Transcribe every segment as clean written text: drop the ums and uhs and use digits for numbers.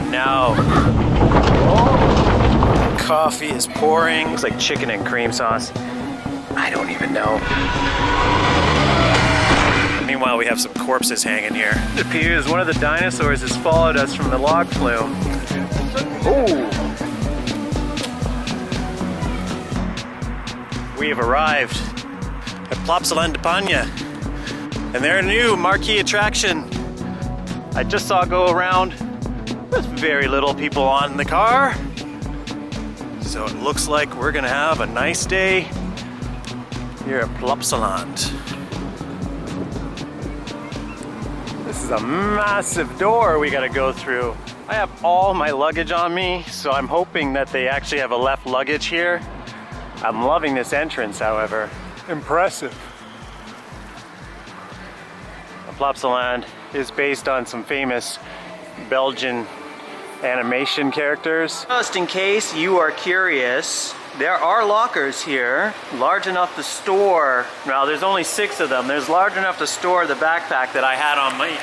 Now, coffee is pouring. Looks like chicken and cream sauce. I don't even know. Meanwhile, we have some corpses hanging here. It appears one of the dinosaurs has followed us from the log flume. Ooh! We have arrived at Plopsalanddepanne, and their new marquee attraction. I just saw go around with very little people on the car. So it looks like we're gonna have a nice day here at Plopsaland. This is a massive door we gotta go through. I have all my luggage on me, so I'm hoping that they actually have a left luggage here. I'm loving this entrance, however. Impressive. Plopsaland is based on some famous Belgian animation characters. Just in case you are curious, there are lockers here large enough to store, now there's only 6 of them, there's large enough to store the backpack that I had on me,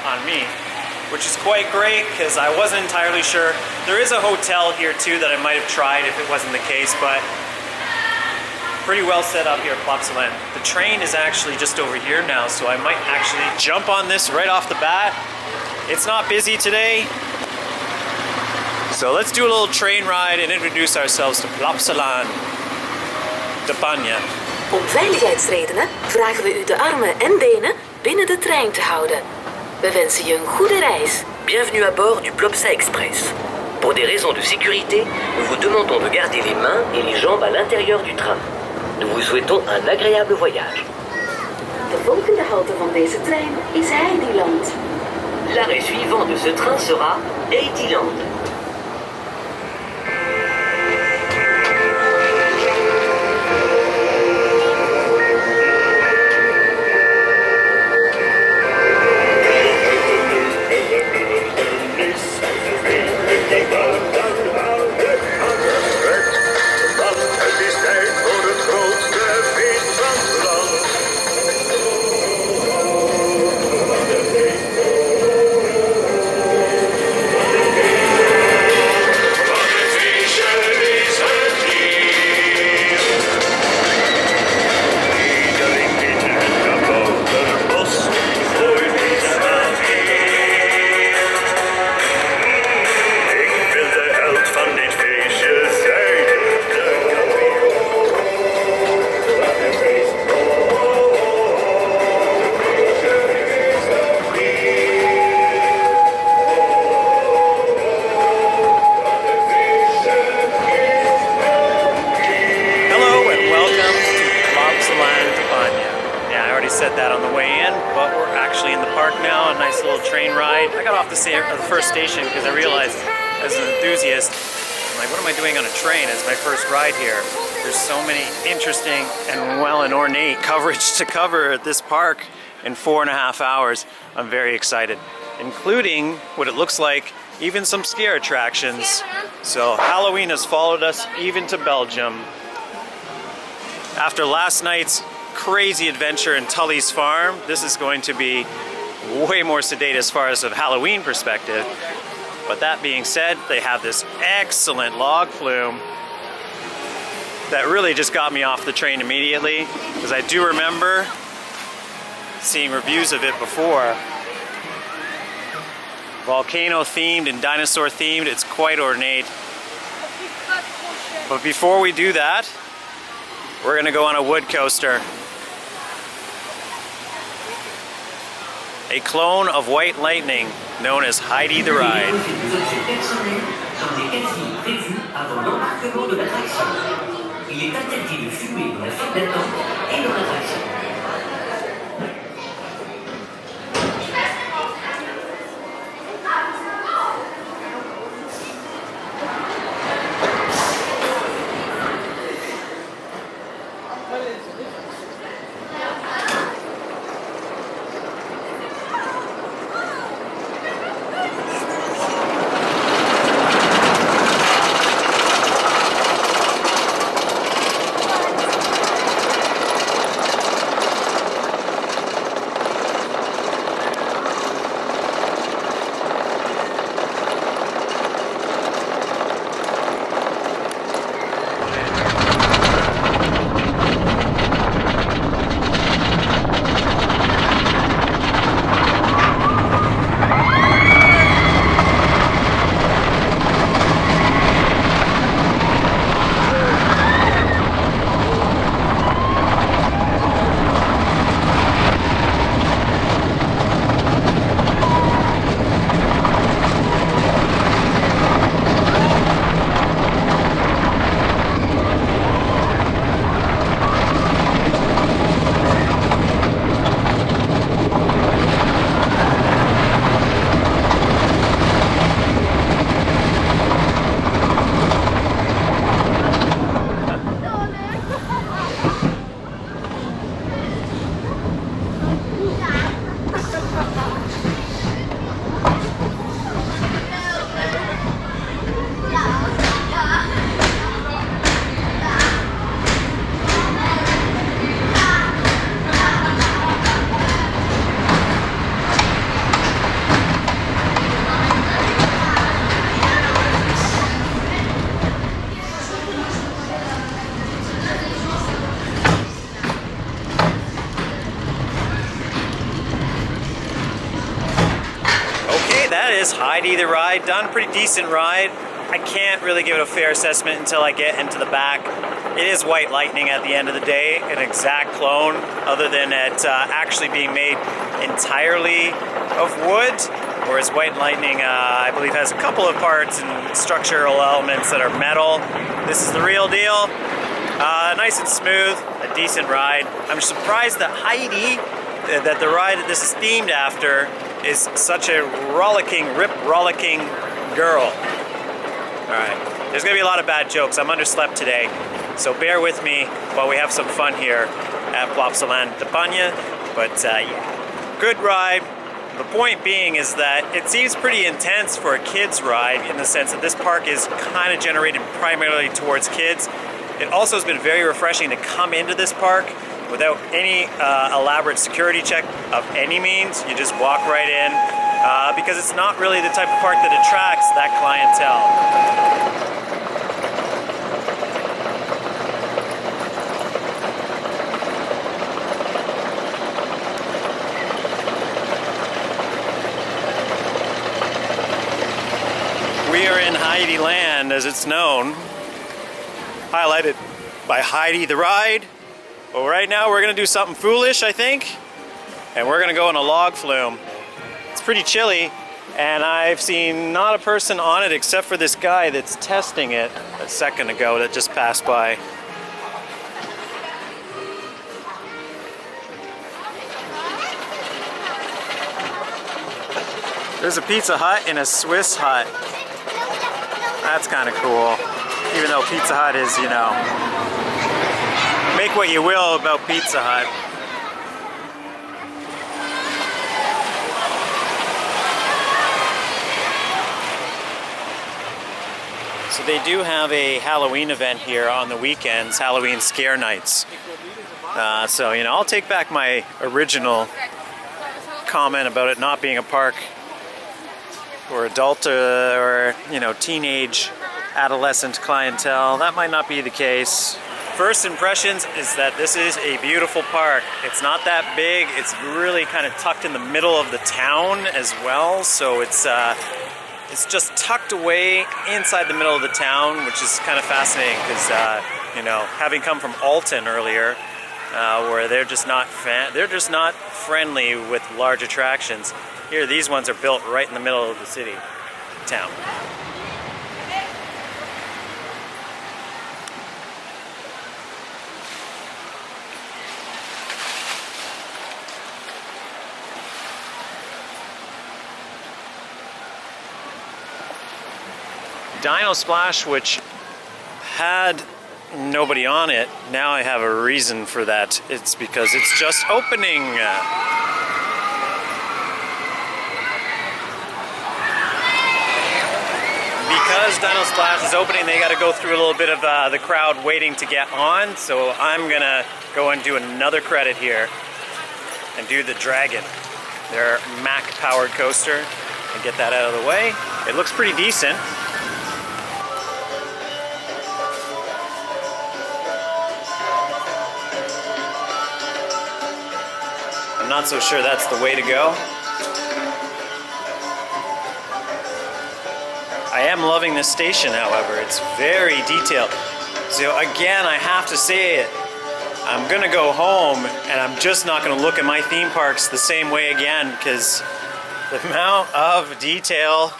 which is quite great because I wasn't entirely sure. There is a hotel here too that I might have tried if it wasn't the case, but pretty well set up here at Plopsaland. The train is actually just over here now, so I might actually jump on this right off the bat. It's not busy today, so let's do a little train ride and introduce ourselves to Plopsalanddepanne. Om veiligheidsredenen vragen we u de armen en benen binnen de trein te houden. We wensen je een goede reis. Bienvenue à bord du Plopsa Express. Pour des raisons de sécurité, nous vous demandons de garder les mains et les jambes à l'intérieur du train. Nous vous souhaitons un agréable voyage. De volgende halte van deze trein is Heidiland. L'arrêt suivant de ce train sera Heidiland. Said that on the way in, but we're actually in the park now. A nice little train ride. I got off the first station because I realized, as an enthusiast, I'm like, what am I doing on a train? It's my first ride here. There's so many interesting and well and ornate coverage to cover at this park in 4.5 hours. I'm very excited, including what it looks like even some scare attractions. So Halloween has followed us even to Belgium. After last night's crazy adventure in Tully's farm, this is going to be way more sedate as far as a Halloween perspective. But that being said, they have this excellent log flume that really just got me off the train immediately, because I do remember seeing reviews of it before. Volcano themed and dinosaur themed, it's quite ornate. But before we do that, we're gonna go on a wood coaster. A clone of White Lightning, known as Heidi the Ride. that is Heidi the ride. Done, pretty decent ride. I can't really give it a fair assessment until I get into the back. It is White Lightning at the end of the day, an exact clone, other than it actually being made entirely of wood, whereas White Lightning, I believe, has a couple of parts and structural elements that are metal. This is the real deal. Nice and smooth, a decent ride. I'm surprised that Heidi, that the ride that this is themed after, is such a rollicking girl. Alright, there's gonna be a lot of bad jokes. I'm underslept today, so bear with me while we have some fun here at Plopsalanddepanne. But yeah, good ride. The point being is that it seems pretty intense for a kid's ride in the sense that this park is kind of generated primarily towards kids. It also has been very refreshing to come into this park without any elaborate security check of any means. You just walk right in because it's not really the type of park that attracts that clientele. We are in Heidi Land, as it's known, highlighted by Heidi the ride. But right now we're gonna do something foolish, I think, and we're gonna go on a log flume. It's pretty chilly, and I've seen not a person on it except for this guy that's testing it a second ago that just passed by. There's a Pizza Hut and a Swiss Hut. That's kind of cool. Even though Pizza Hut is, you know, make what you will about Pizza Hut. So they do have a Halloween event here on the weekends, Halloween scare nights. So, you know, I'll take back my original comment about it not being a park for adult or, you know, teenage, adolescent clientele. That might not be the case. First impressions is that this is a beautiful park. It's not that big. It's really kind of tucked in the middle of the town as well. So it's just tucked away inside the middle of the town, which is kind of fascinating because, you know, having come from Alton earlier, where they're just not friendly with large attractions. Here, these ones are built right in the middle of the city, town. Dino Splash, which had nobody on it, now I have a reason for that. It's because it's just opening. Because Dino Splash is opening, they got to go through a little bit of the crowd waiting to get on, so I'm gonna go and do another credit here and do the Dragon, their Mack powered coaster, and get that out of the way. It looks pretty decent. I'm not so sure that's the way to go. I am loving this station, however. It's very detailed. So again, I have to say it. I'm gonna go home and I'm just not gonna look at my theme parks the same way again because the amount of detail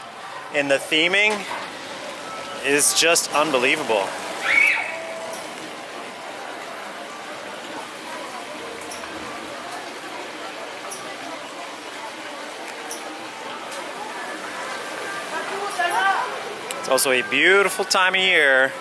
in the theming is just unbelievable. It's also a beautiful time of year.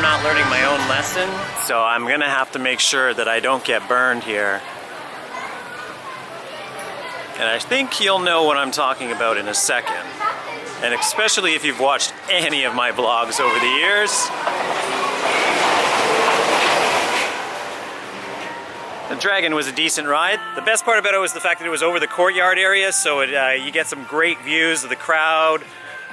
not learning my own lesson, so I'm gonna have to make sure that I don't get burned here. And I think you'll know what I'm talking about in a second. And especially if you've watched any of my vlogs over the years. The Dragon was a decent ride. The best part about it was the fact that it was over the courtyard area, so you get some great views of the crowd,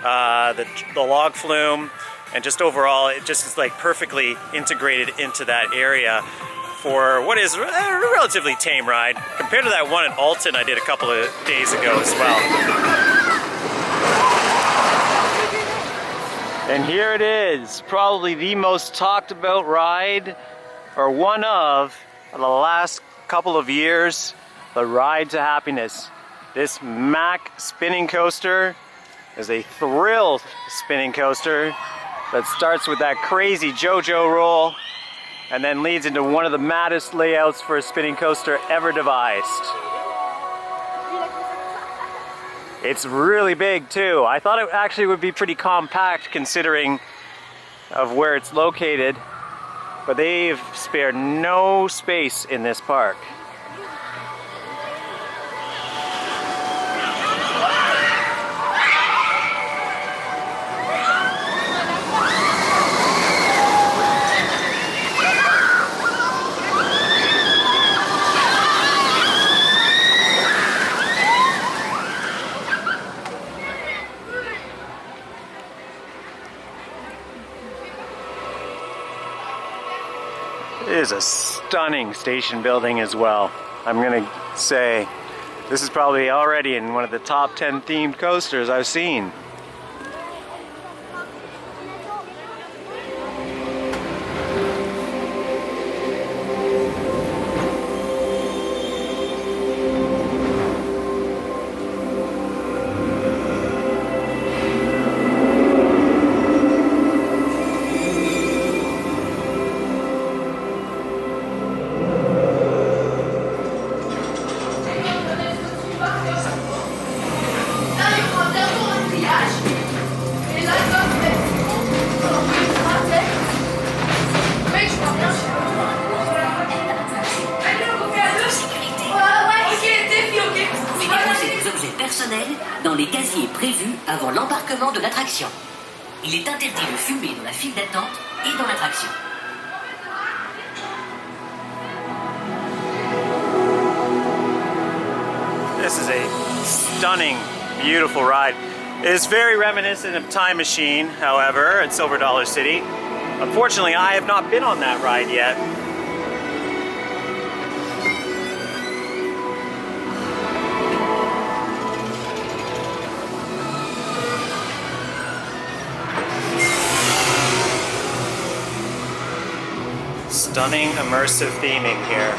the log flume, and just overall it just is like perfectly integrated into that area for what is a relatively tame ride compared to that one at Alton I did a couple of days ago as well. And here it is, probably the most talked about ride, or one of the last couple of years, the Ride to Happiness. This Mack spinning coaster is a thrill spinning coaster that starts with that crazy JoJo roll and then leads into one of the maddest layouts for a spinning coaster ever devised. It's really big too. I thought it actually would be pretty compact considering of where it's located, but they've spared no space in this park. It is a stunning station building as well. I'm gonna say this is probably already in one of the top 10 themed coasters I've seen. Dans les casiers prévus avant l'embarquement de l'attraction. Il est interdit de fumer dans la file d'attente et dans l'attraction. This is a stunning, beautiful ride. It is very reminiscent of Time Machine, however, at Silver Dollar City. Unfortunately, I have not been on that ride yet. Stunning immersive theming here.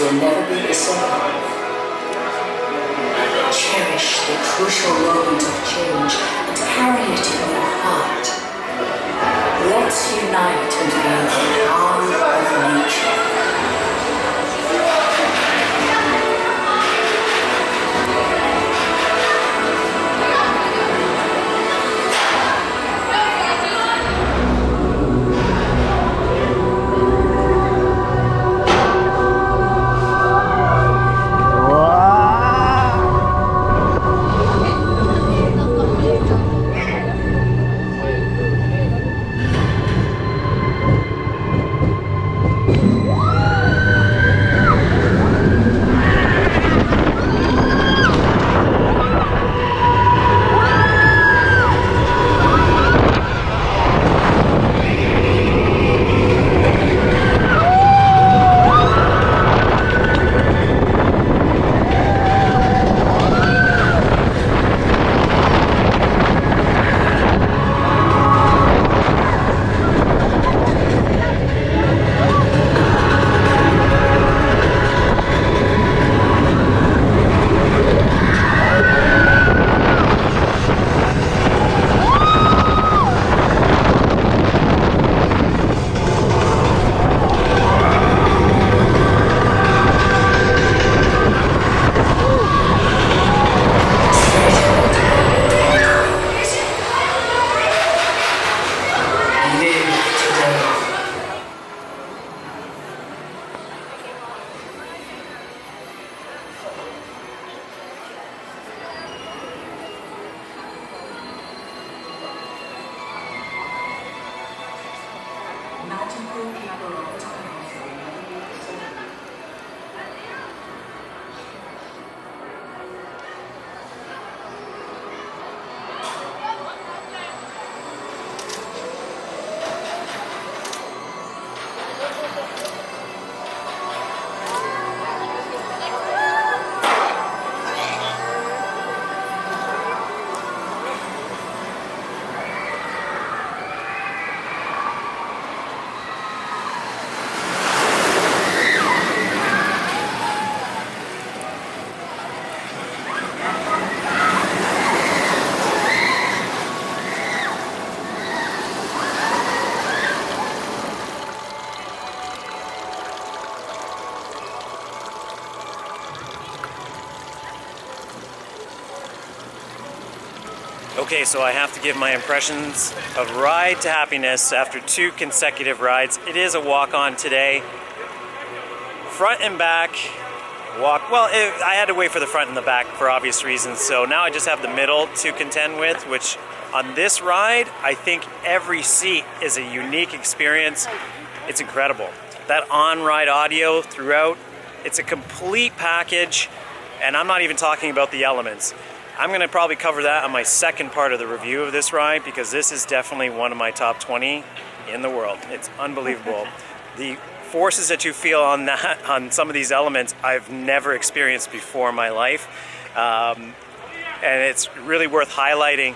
Will never be the same. Cherish the crucial moment of change and carry it in your heart. Let's unite and feel the power of nature. Okay, so I have to give my impressions of Ride to Happiness after 2 consecutive rides. It is a walk-on today. Front and back walk. Well, I had to wait for the front and the back for obvious reasons, so now I just have the middle to contend with, which on this ride, I think every seat is a unique experience. It's incredible. That on-ride audio throughout, it's a complete package, and I'm not even talking about the elements. I'm going to probably cover that on my second part of the review of this ride, because this is definitely one of my top 20 in the world. It's unbelievable. The forces that you feel on some of these elements I've never experienced before in my life, and it's really worth highlighting.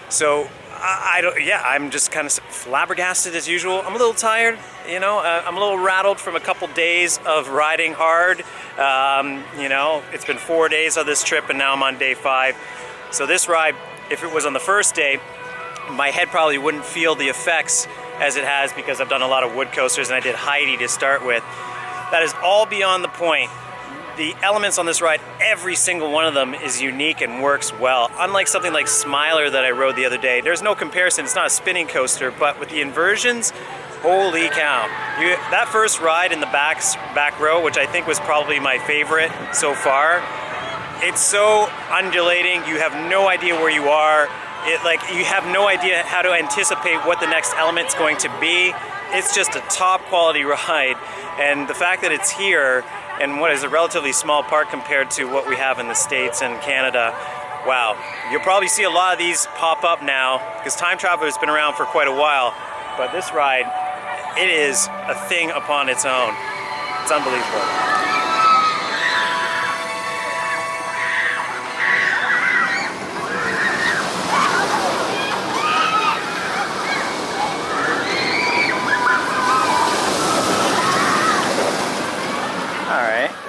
So I'm just kind of flabbergasted as usual. I'm a little tired, you know. I'm a little rattled from a couple days of riding hard. You know, it's been 4 days of this trip, and now I'm on day 5. So this ride, if it was on the first day, my head probably wouldn't feel the effects as it has, because I've done a lot of wood coasters and I did Heidi to start with. That is all beyond the point. The elements on this ride, every single one of them is unique and works well. Unlike something like Smiler that I rode the other day, there's no comparison. It's not a spinning coaster, but with the inversions, holy cow. That first ride in the back row, which I think was probably my favorite so far, it's so undulating. You have no idea where you are. You have no idea how to anticipate what the next element's going to be. It's just a top quality ride, and the fact that it's here in what is a relatively small park compared to what we have in the States and Canada, wow. You'll probably see a lot of these pop up now, because Time Traveler has been around for quite a while, but this ride, it is a thing upon its own. It's unbelievable.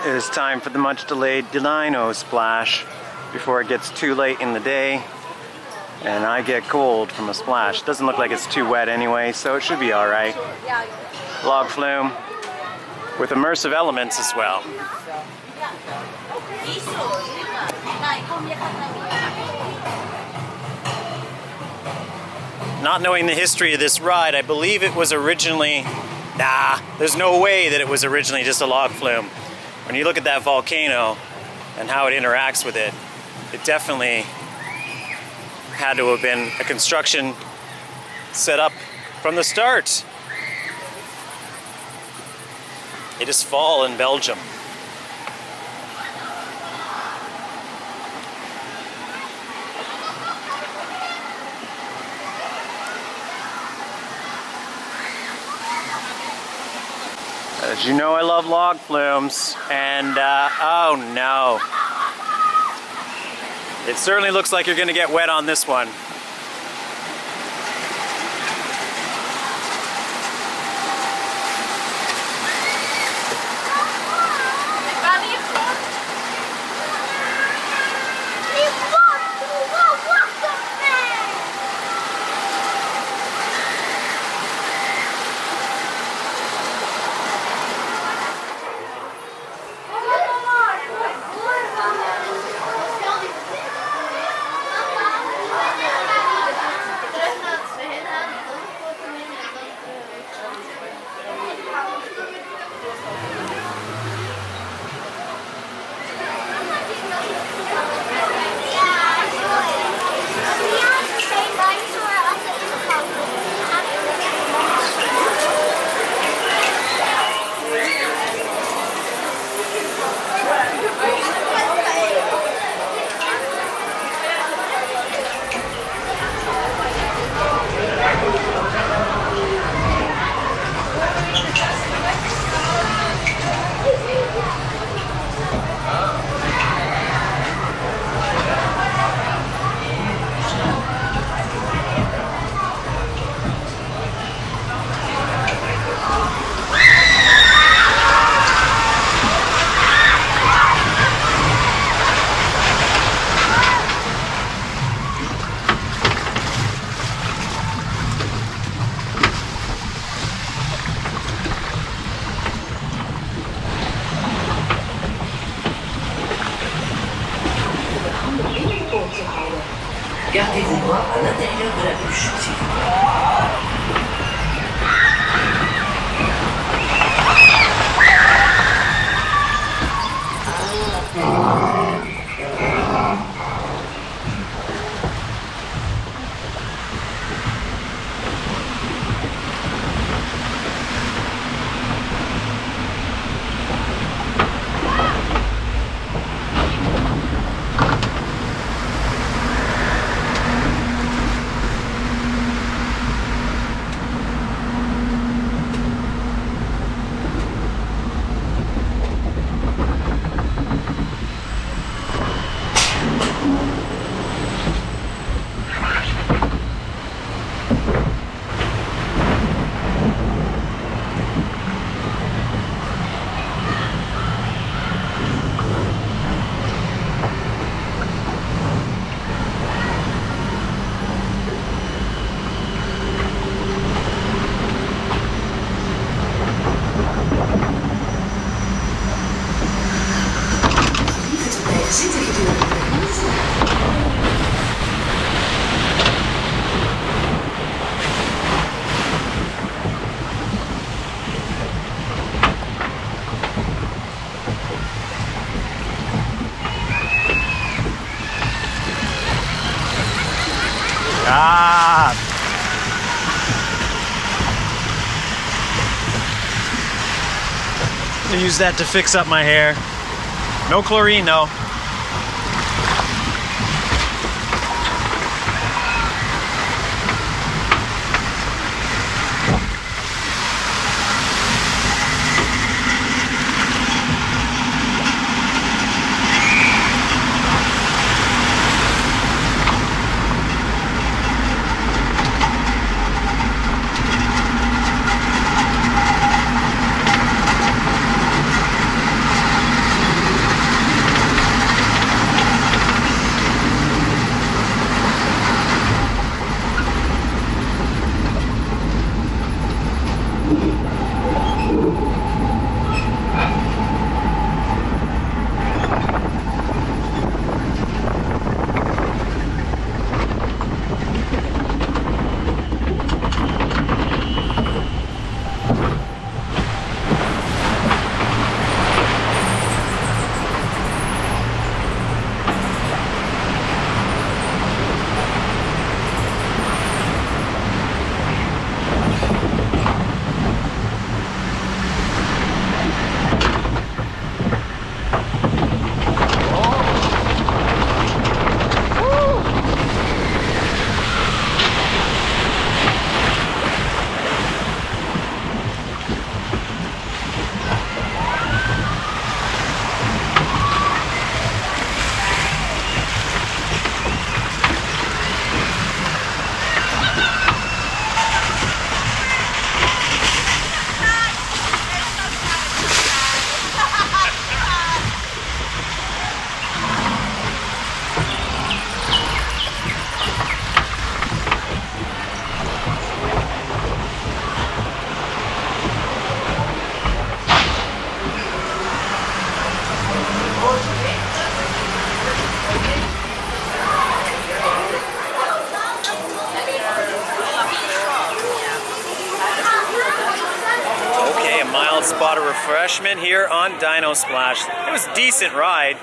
It is time for the much delayed Dino splash before it gets too late in the day and I get cold from a splash. Doesn't look like it's too wet anyway, so it should be alright. Log flume with immersive elements as well. Not knowing the history of this ride, I believe it was originally... there's no way that it was originally just a log flume. When you look at that volcano and how it interacts with it, it definitely had to have been a construction set up from the start. It is fall in Belgium. As you know, I love log flumes, and oh no. It certainly looks like you're gonna get wet on this one. Gardez vos bras à l'intérieur de la bûche, s'il vous plaît. Zitten gedurende de rit. Ah! I use that to fix up my hair. No chlorine though. Spot of refreshment here on Dino Splash. It was a decent ride.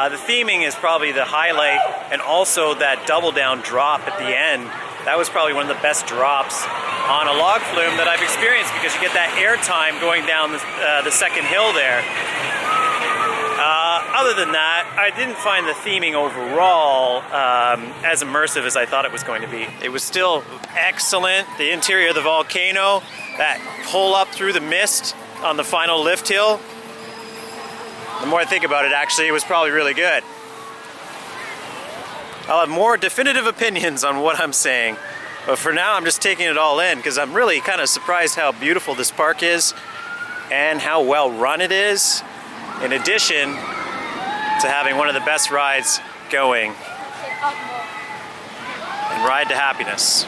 The theming is probably the highlight, and also that double down drop at the end. That was probably one of the best drops on a log flume that I've experienced, because you get that air time going down the second hill there. Other than that, I didn't find the theming overall as immersive as I thought it was going to be. It was still excellent. The interior of the volcano, that pull up through the mist on the final lift hill. The more I think about it, actually, it was probably really good. I'll have more definitive opinions on what I'm saying, but for now I'm just taking it all in, because I'm really kind of surprised how beautiful this park is and how well run it is, in addition to having one of the best rides going in Ride to Happiness.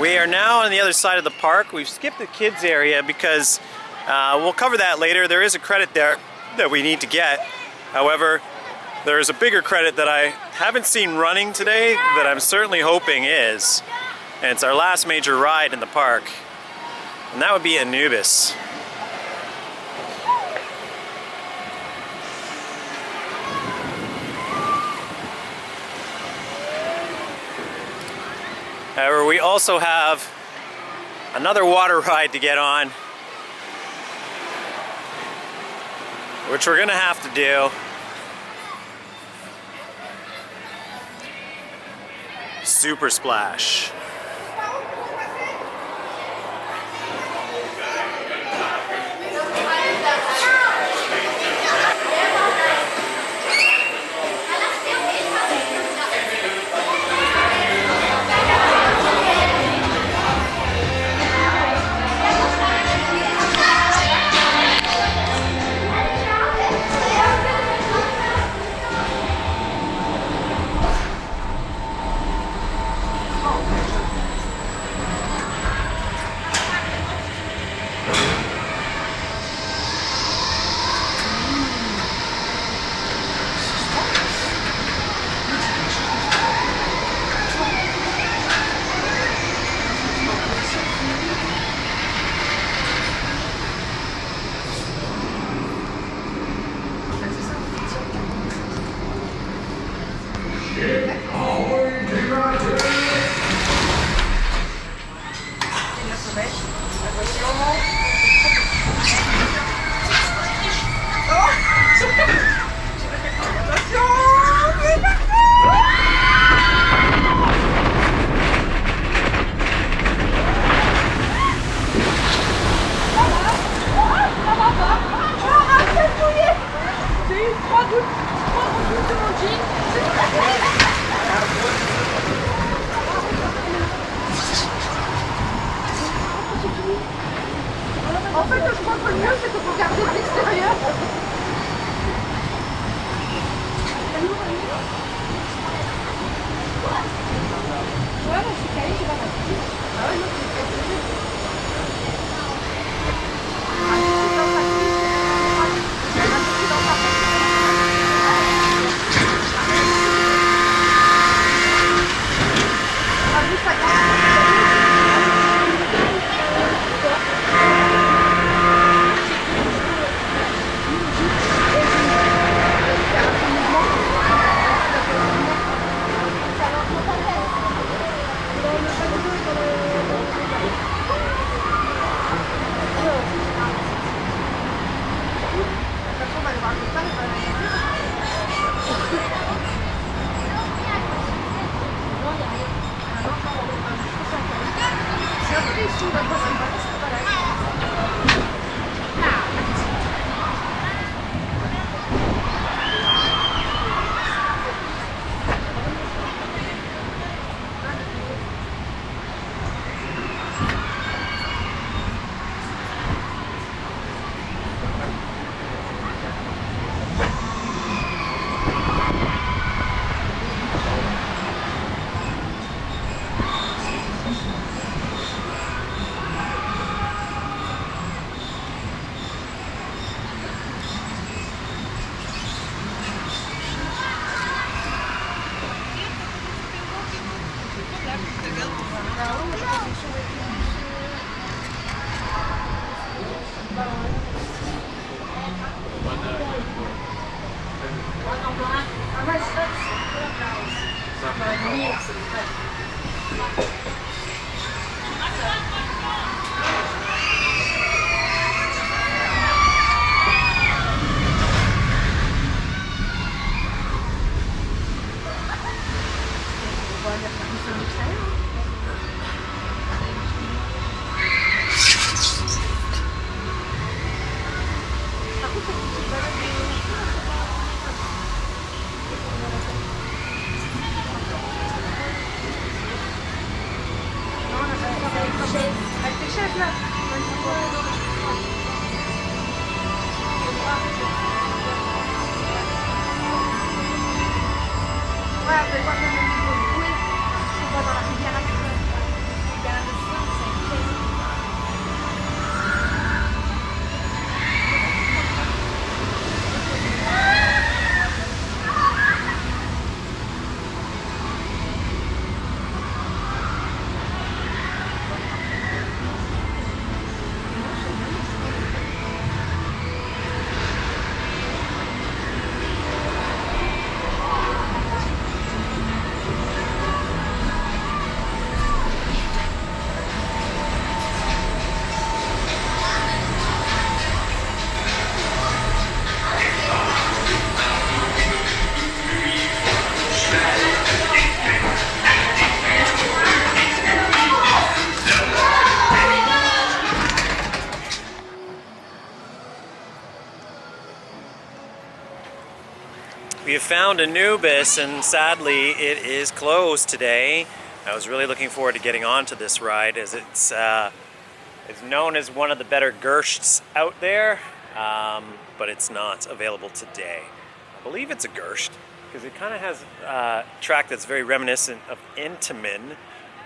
We are now on the other side of the park. We've skipped the kids area because we'll cover that later. There is a credit there that we need to get. However, there is a bigger credit that I haven't seen running today that I'm certainly hoping is. And it's our last major ride in the park. And that would be Anubis. However, we also have another water ride to get on, which we're gonna have to do. Super Splash. En fait, je crois que le mieux, c'est de regarder de l'extérieur. Ouais, mais je suis calée, j'ai pas compris. Ah ouais, non, found Anubis, and sadly it is closed today. I was really looking forward to getting onto this ride, as it's known as one of the better Gersts out there, but it's not available today. I believe it's a Gerst, because it kind of has a track that's very reminiscent of Intamin,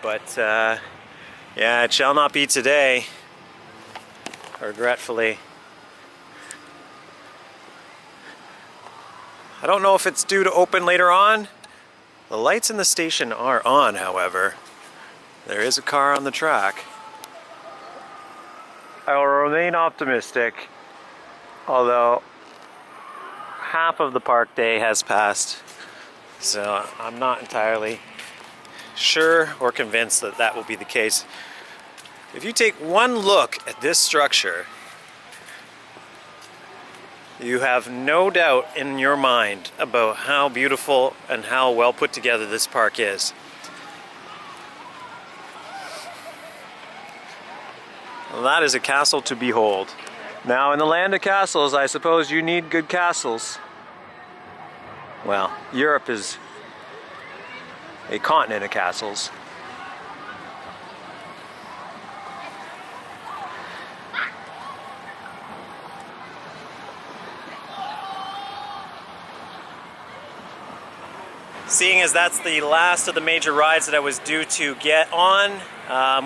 but yeah, it shall not be today, regretfully. I don't know if it's due to open later on. The lights in the station are on, however. There is a car on the track. I will remain optimistic, although half of the park day has passed, so I'm not entirely sure or convinced that that will be the case. If you take one look at this structure, you have no doubt in your mind about how beautiful and how well put together this park is. Well, that is a castle to behold. Now, in the land of castles, I suppose you need good castles. Well, Europe is a continent of castles. Seeing as that's the last of the major rides that I was due to get on,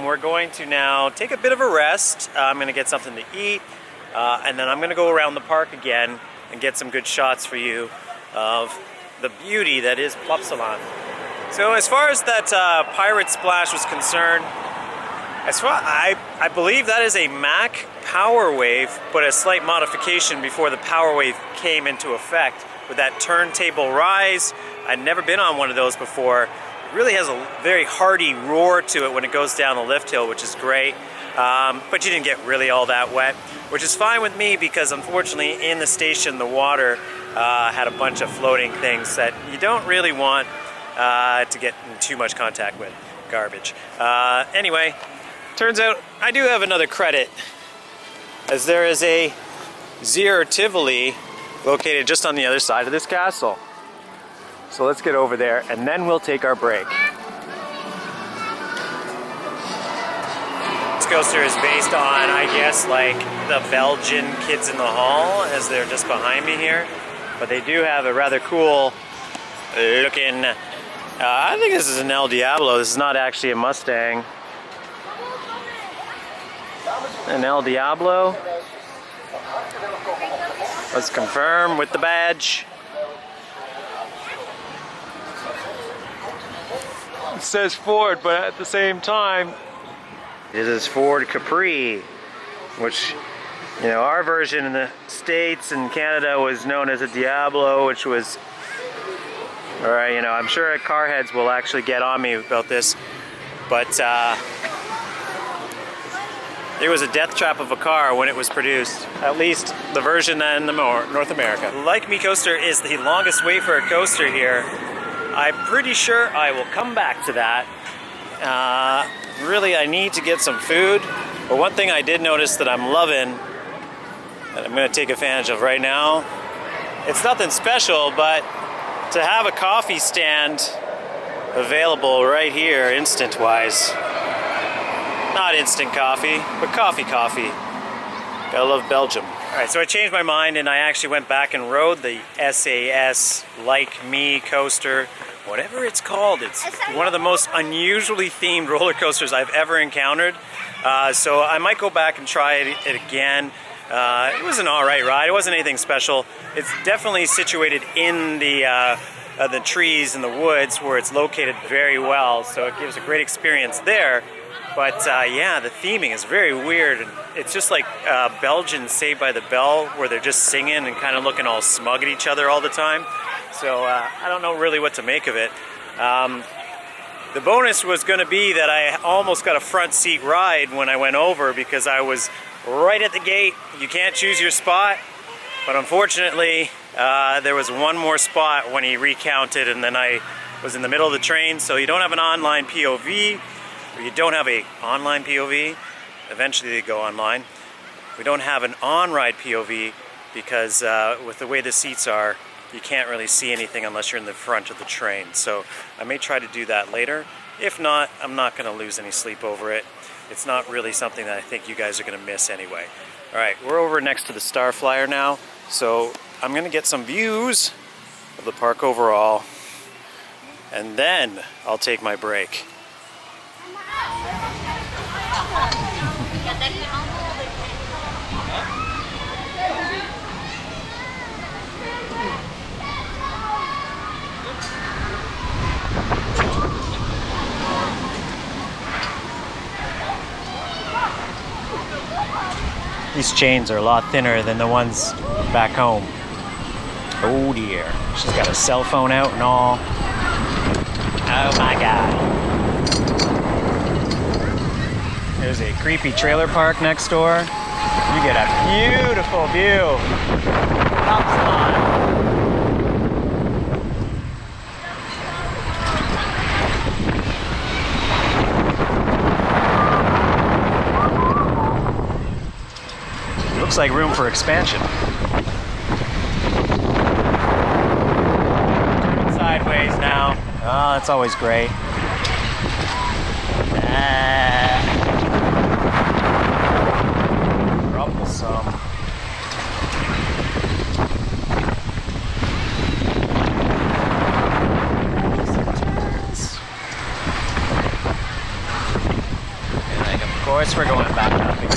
we're going to now take a bit of a rest. I'm going to get something to eat, and then I'm going to go around the park again and get some good shots for you of the beauty that is Plopsaland. So as far as that pirate splash was concerned, I believe that is a Mack Power Wave, but a slight modification before the Power Wave came into effect with that turntable rise. I'd never been on one of those before. It really has a very hearty roar to it when it goes down the lift hill, which is great. But you didn't get really all that wet, which is fine with me because unfortunately in the station the water had a bunch of floating things that you don't really want to get in too much contact with. Garbage. Anyway, turns out I do have another credit, as there is a Zier Tivoli located just on the other side of this castle. So let's get over there and then we'll take our break. This coaster is based on, I guess, like the Belgian Kids in the Hall, as they're just behind me here. But they do have a rather cool looking, I think this is an El Diablo. This is not actually a Mustang. An El Diablo. Let's confirm with the badge. It says Ford, but at the same time, it is Ford Capri, which, you know, our version in the States and Canada was known as a Diablo, which was, alright, you know, I'm sure car heads will actually get on me about this, but it was a death trap of a car when it was produced, at least the version in North America. Like Me Coaster is the longest wait for a coaster here. I'm pretty sure I will come back to that. Really, I need to get some food, but one thing I did notice that I'm loving, that I'm going to take advantage of right now, it's nothing special, but to have a coffee stand available right here, instant-wise. Not instant coffee, but coffee. Gotta love Belgium. Alright, so I changed my mind and I actually went back and rode the SAS Like Me coaster, whatever it's called. It's one of the most unusually themed roller coasters I've ever encountered. So I might go back and try it again. It was an alright ride. It wasn't anything special. It's definitely situated in the trees and the woods where it's located very well, so it gives a great experience there. But yeah, the theming is very weird, and it's just like Belgian Saved by the Bell, where they're just singing and kind of looking all smug at each other all the time. So I don't know really what to make of it. The bonus was going to be that I almost got a front seat ride when I went over, because I was right at the gate. You can't choose your spot, but unfortunately there was one more spot when he recounted, and then I was in the middle of the train. So you don't have an online POV, or you don't have an online POV. Eventually they go online. We don't have an on-ride POV because with the way the seats are, you can't really see anything unless you're in the front of the train. So I may try to do that later. If not, I'm not going to lose any sleep over it. It's not really something that I think you guys are going to miss anyway. All right, we're over next to the Star Flyer now, so I'm going to get some views of the park overall, and then I'll take my break. These chains are a lot thinner than the ones back home. Oh dear, she's got a cell phone out and all. Oh my God. There's a creepy trailer park next door. You get a beautiful view. Plopsaland. Looks like room for expansion. Turning sideways now. Oh, that's always great. Troublesome. And of course we're going back up again.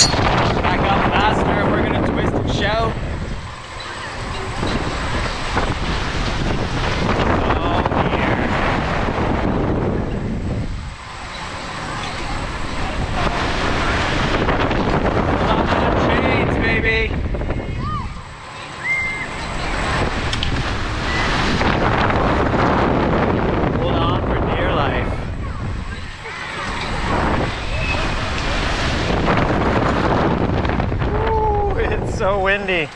Back up faster, we're gonna twist and shout. Oh dear. Hold on to the chains, baby. Hold on for dear life. It's so windy.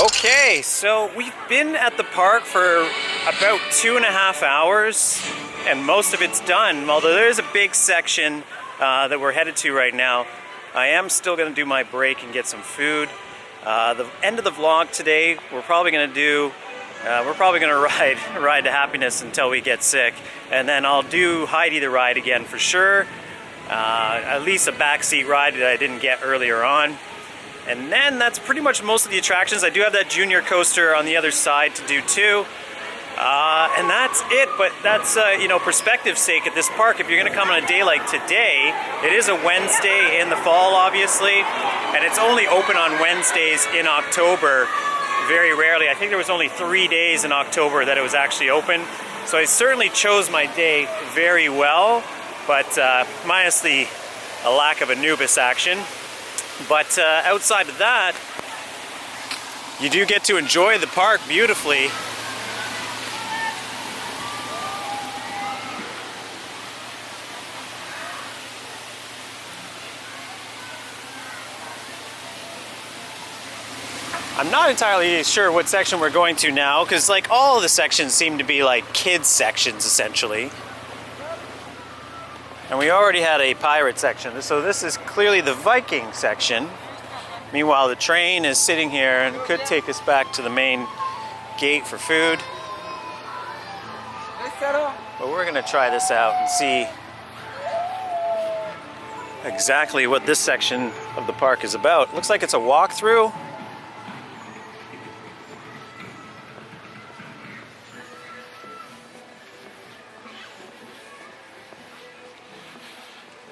Okay, so we've been at the park for about 2.5 hours, and most of it's done. Although there is a big section that we're headed to right now, I am still going to do my break and get some food. The end of the vlog today, we're probably going to ride to happiness until we get sick, and then I'll do Heidi the ride again for sure. At least a backseat ride that I didn't get earlier on. And then that's pretty much most of the attractions. I do have that junior coaster on the other side to do too. And that's it, but that's, perspective's sake at this park. If you're gonna come on a day like today, it is a Wednesday in the fall, obviously, and it's only open on Wednesdays in October, very rarely. I think there was only 3 days in October that it was actually open. So I certainly chose my day very well, but minus a lack of Anubis action. But outside of that, you do get to enjoy the park beautifully. I'm not entirely sure what section we're going to now, because like all of the sections seem to be like kids sections essentially. And we already had a pirate section, so this is clearly the Viking section. Meanwhile, the train is sitting here and it could take us back to the main gate for food. But we're gonna try this out and see exactly what this section of the park is about. Looks like it's a walkthrough.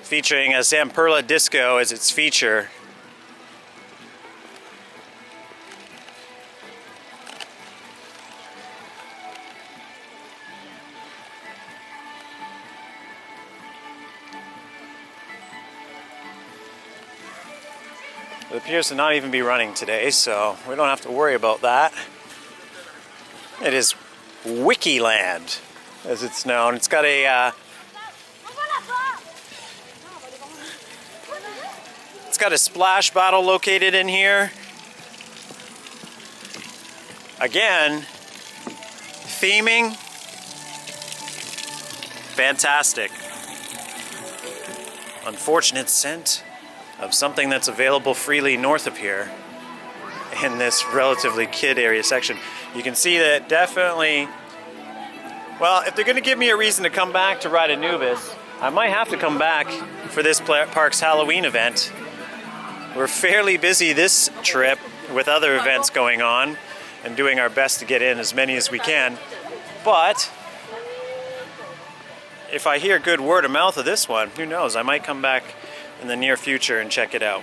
Featuring a Zamperla disco as its feature. It appears to not even be running today, so we don't have to worry about that. It is Wiki Land, as it's known. It's got a splash bottle located in here. Again, theming, fantastic. Unfortunate scent of something that's available freely north of here in this relatively kid area section. You can see that definitely, well, if they're gonna give me a reason to come back to ride Anubis, I might have to come back for this park's Halloween event. We're fairly busy this trip with other events going on and doing our best to get in as many as we can. But if I hear good word of mouth of this one, who knows, I might come back in the near future and check it out.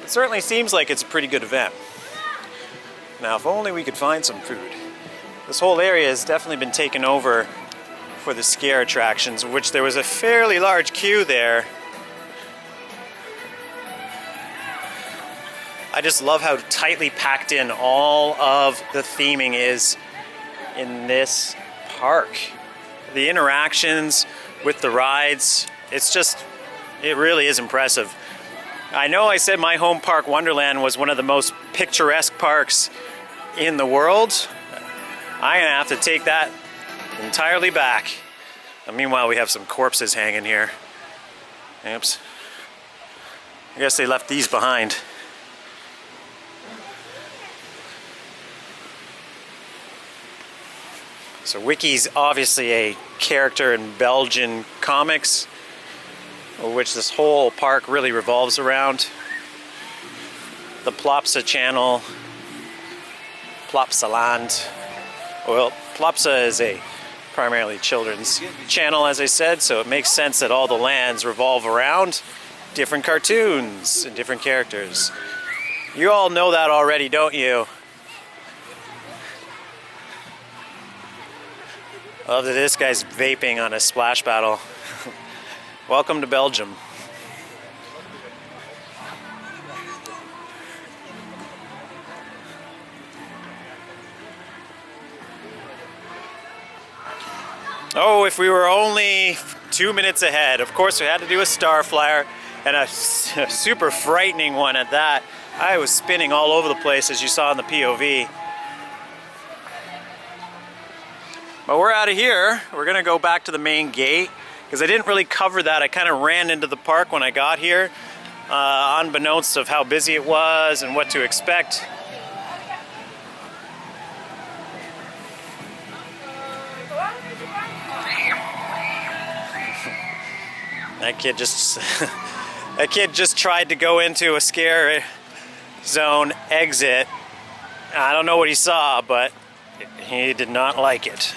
It certainly seems like it's a pretty good event. Now, if only we could find some food. This whole area has definitely been taken over for the scare attractions, of which there was a fairly large queue there. I just love how tightly packed in all of the theming is in this park. The interactions with the rides, it really is impressive. I know I said my home park, Wonderland, was one of the most picturesque parks in the world. I'm gonna have to take that entirely back. And meanwhile, we have some corpses hanging here. Oops. I guess they left these behind. So Wiki's obviously a character in Belgian comics, which this whole park really revolves around. The Plopsa channel, Plopsaland. Well, Plopsa is a primarily children's channel, as I said, so it makes sense that all the lands revolve around different cartoons and different characters. You all know that already, don't you? I love that this guy's vaping on a splash battle. Welcome to Belgium. Oh, if we were only 2 minutes ahead. Of course, we had to do a star flyer, and a super frightening one at that. I was spinning all over the place, as you saw in the POV. But we're out of here. We're gonna go back to the main gate because I didn't really cover that. I kind of ran into the park when I got here, unbeknownst of how busy it was and what to expect. That kid just tried to go into a scare zone exit. I don't know what he saw, but he did not like it.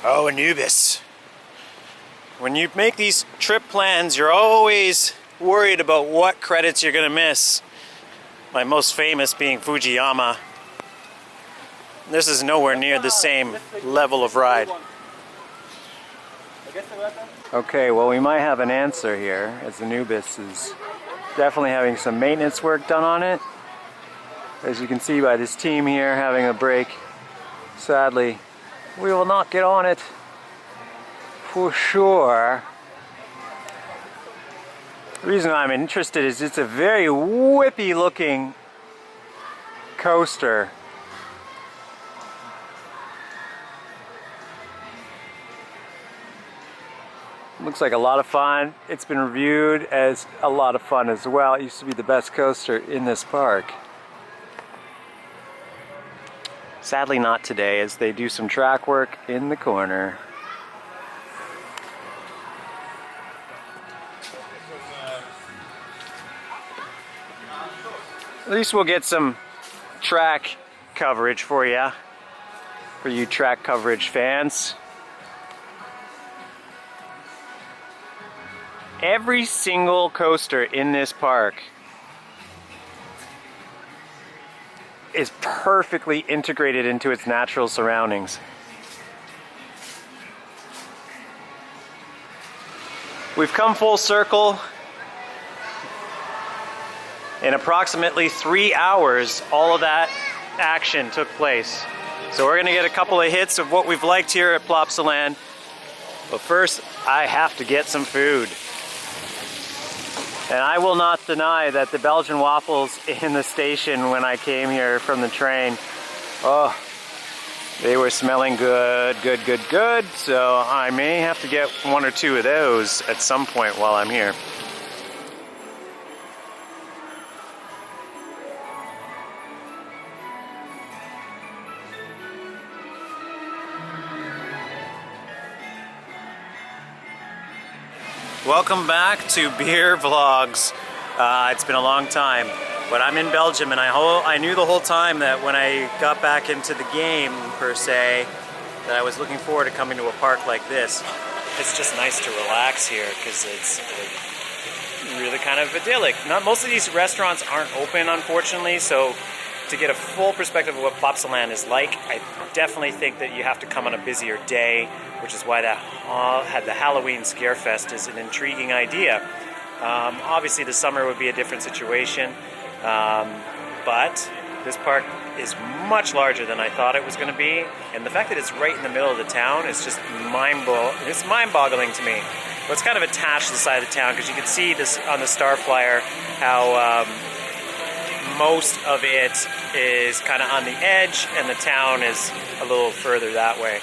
Oh, Anubis. When you make these trip plans, you're always worried about what credits you're gonna miss. My most famous being Fujiyama. This is nowhere near the same level of ride. Okay, well, we might have an answer here, as Anubis is definitely having some maintenance work done on it. As you can see by this team here having a break. Sadly, we will not get on it for sure. The reason I'm interested is it's a very whippy looking coaster. Looks like a lot of fun. It's been reviewed as a lot of fun as well. It used to be the best coaster in this park. Sadly not today, as they do some track work in the corner. At least we'll get some track coverage for you track coverage fans. Every single coaster in this park is perfectly integrated into its natural surroundings. We've come full circle. In approximately 3 hours, all of that action took place. So we're gonna get a couple of hits of what we've liked here at Plopsaland. But first, I have to get some food. And I will not deny that the Belgian waffles in the station when I came here from the train, oh, they were smelling good. So I may have to get 1 or 2 of those at some point while I'm here. Welcome back to Beer Vlogs. It's been a long time, but I'm in Belgium, and I knew the whole time that when I got back into the game, per se, that I was looking forward to coming to a park like this. It's just nice to relax here because it's really kind of idyllic. Most of these restaurants aren't open, unfortunately, so to get a full perspective of what Plopsaland is like, I definitely think that you have to come on a busier day, which is why the Halloween Scarefest is an intriguing idea. Obviously the summer would be a different situation, but this park is much larger than I thought it was going to be, and the fact that it's right in the middle of the town is just mind-boggling to me. But it's kind of attached to the side of the town, because you can see this on the Star Flyer how most of it is kind of on the edge, and the town is a little further that way.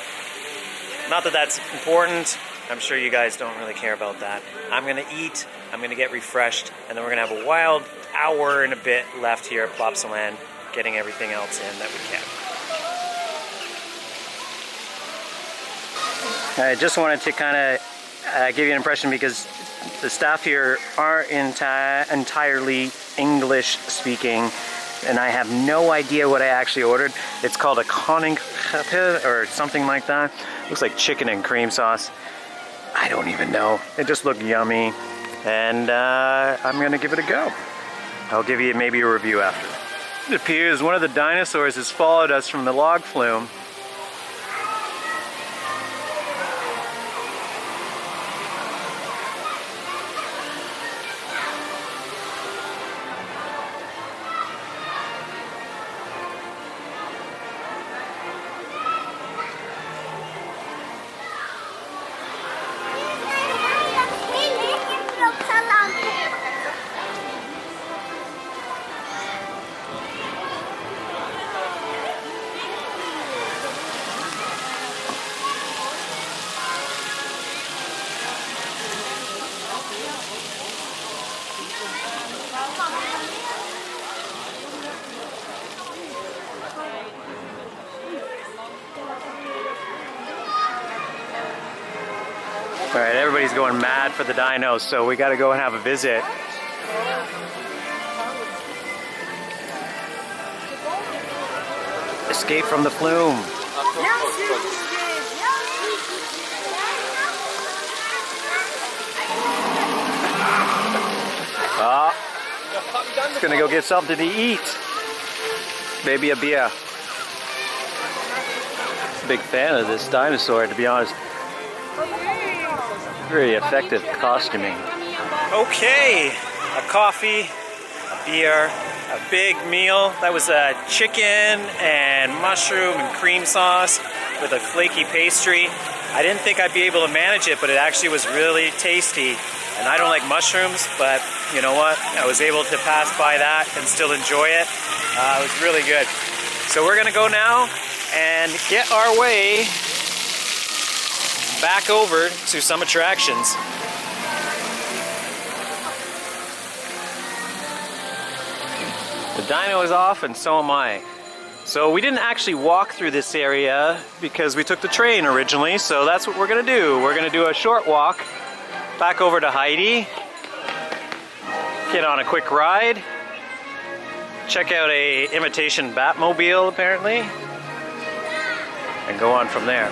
Not that that's important. I'm sure you guys don't really care about that. I'm gonna eat, I'm gonna get refreshed, and then we're gonna have a wild hour and a bit left here at Plopsaland, getting everything else in that we can. I just wanted to kind of give you an impression, because the staff here aren't entirely English speaking, and I have no idea what I actually ordered. It's called a koninkrabbe or something like that. Looks like chicken and cream sauce. I don't even know. It just looked yummy, and I'm gonna give it a go. I'll give you maybe a review after. It appears one of the dinosaurs has followed us from the log flume. Alright, everybody's going mad for the dinos, so we gotta go and have a visit. Escape from the flume. It's gonna go get something to eat. Maybe a beer. Big fan of this dinosaur, to be honest. Very effective costuming. Okay, a coffee, a beer, a big meal. That was a chicken and mushroom and cream sauce with a flaky pastry. I didn't think I'd be able to manage it, but it actually was really tasty. And I don't like mushrooms, but you know what? I was able to pass by that and still enjoy it. It was really good. So we're gonna go now and get our way back over to some attractions. The Dino is off and so am I. So we didn't actually walk through this area because we took the train originally, so that's what we're gonna do. We're gonna do a short walk back over to Heidi, get on a quick ride, check out a imitation Batmobile apparently, and go on from there.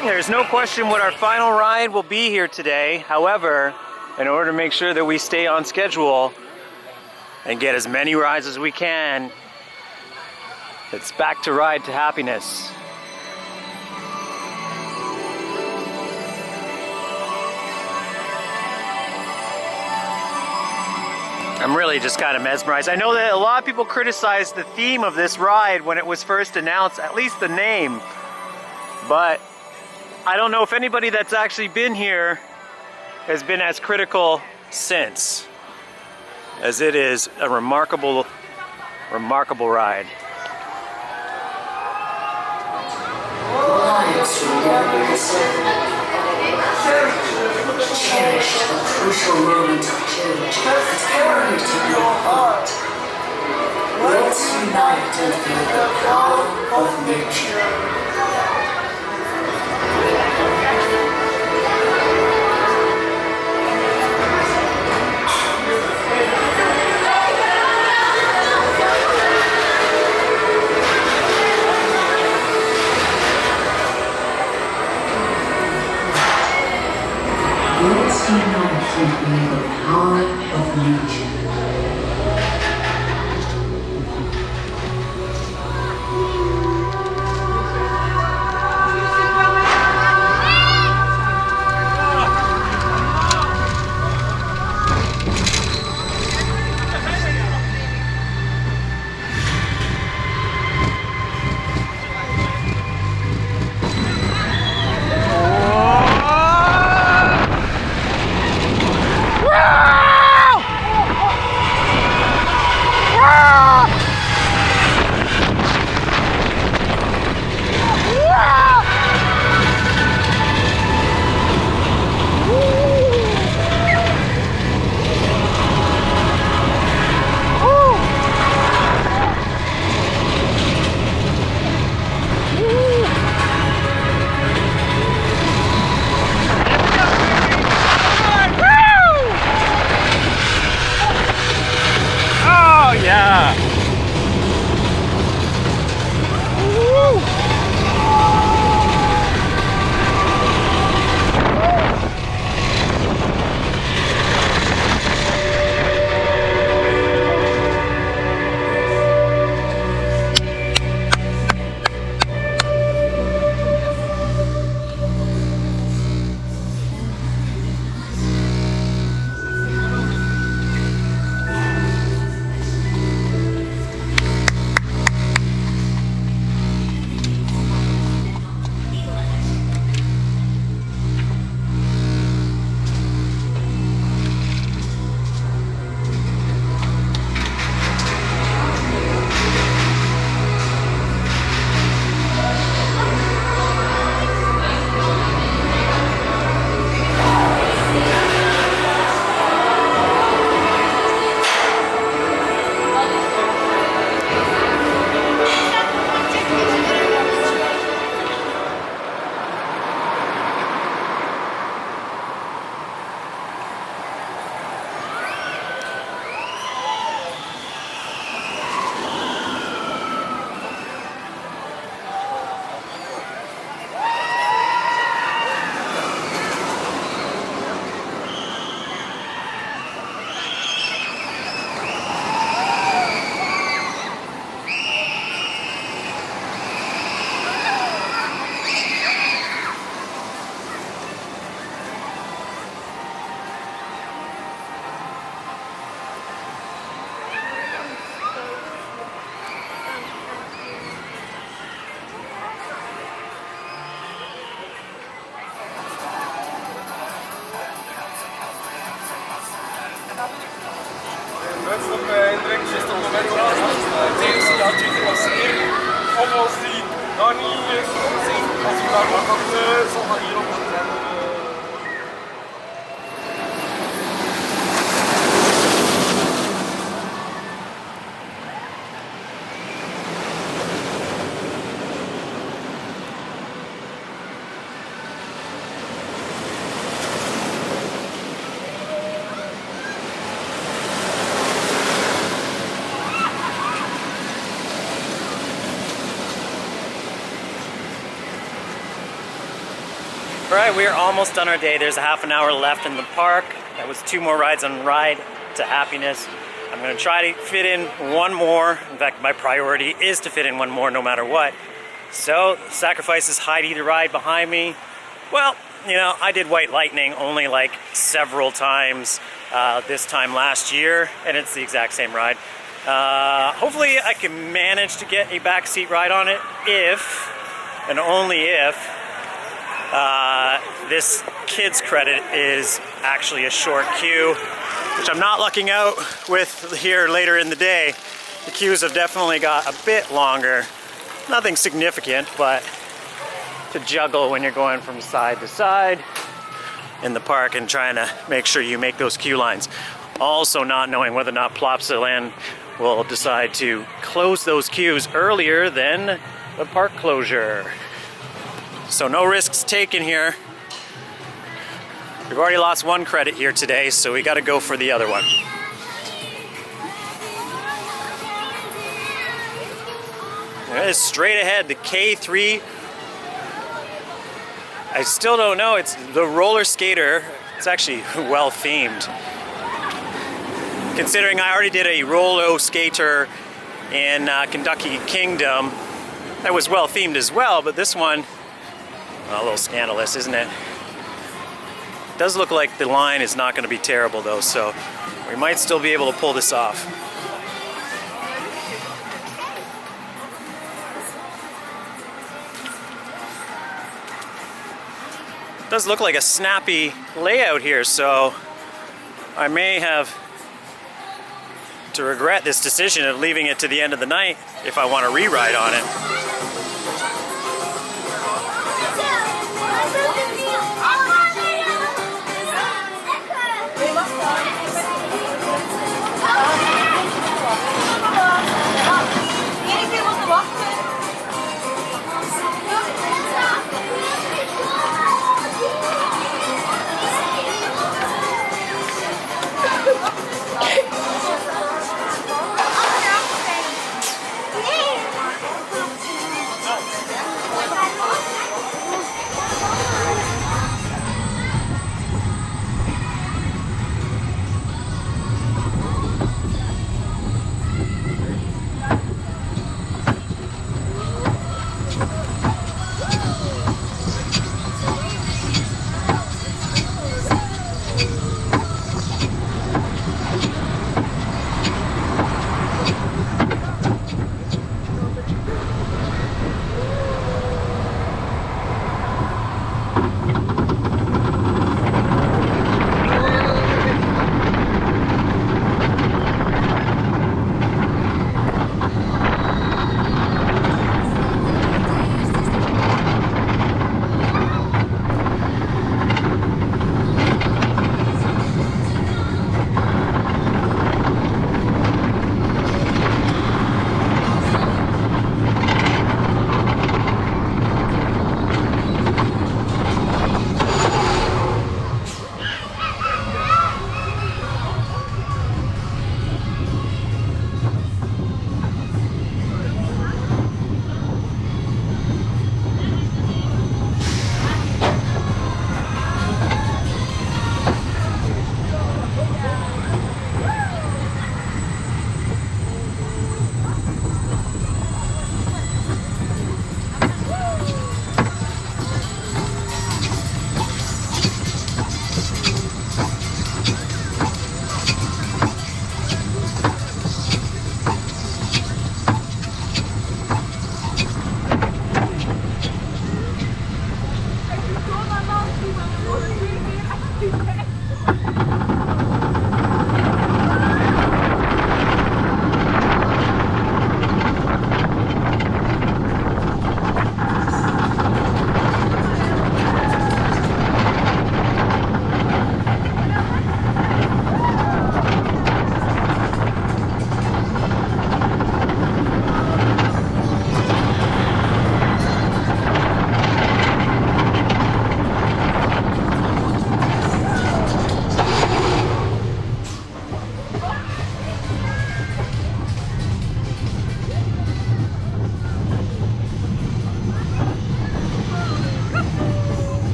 There's no question what our final ride will be here today. However, in order to make sure that we stay on schedule and get as many rides as we can, it's back to Ride to Happiness. I'm really just kind of mesmerized. I know that a lot of people criticized the theme of this ride when it was first announced, at least the name, but I don't know if anybody that's actually been here has been as critical since, as it is a remarkable, remarkable ride. Lives will never be the same. Cherish the crucial moment of change and carry it in your heart. Let's unite and feel the power of nature. Let's unite and feel the power of nature. het nog indringt, juist op het moment dat tijdens de uitdrukking passeren. Of als die daar niet gekomen zijn, als die daar maar komt, zal dat hier op het rennen. Alright, we are almost done our day. There's a half an hour left in the park. That was 2 more rides on Ride to Happiness. I'm going to try to fit in one more. In fact, my priority is to fit in one more no matter what. So, sacrifices Heidi to ride behind me. Well, you know, I did White Lightning only like several times this time last year, and it's the exact same ride. Hopefully I can manage to get a backseat ride on it if, and only if, this kids credit is actually a short queue, which I'm not lucking out with here later in the day. The queues have definitely got a bit longer. Nothing significant, but to juggle when you're going from side to side in the park and trying to make sure you make those queue lines. Also not knowing whether or not Plopsaland will decide to close those queues earlier than the park closure. So no risks taken here. We've already lost 1 credit here today, so we gotta go for the other one. It is straight ahead, the K3. I still don't know, it's the roller skater. It's actually well themed. Considering I already did a roller skater in Kentucky Kingdom, that was well themed as well, but this one, a little scandalous, isn't it? Does look like the line is not going to be terrible though, so we might still be able to pull this off. Does look like a snappy layout here, so I may have to regret this decision of leaving it to the end of the night if I want to re-ride on it.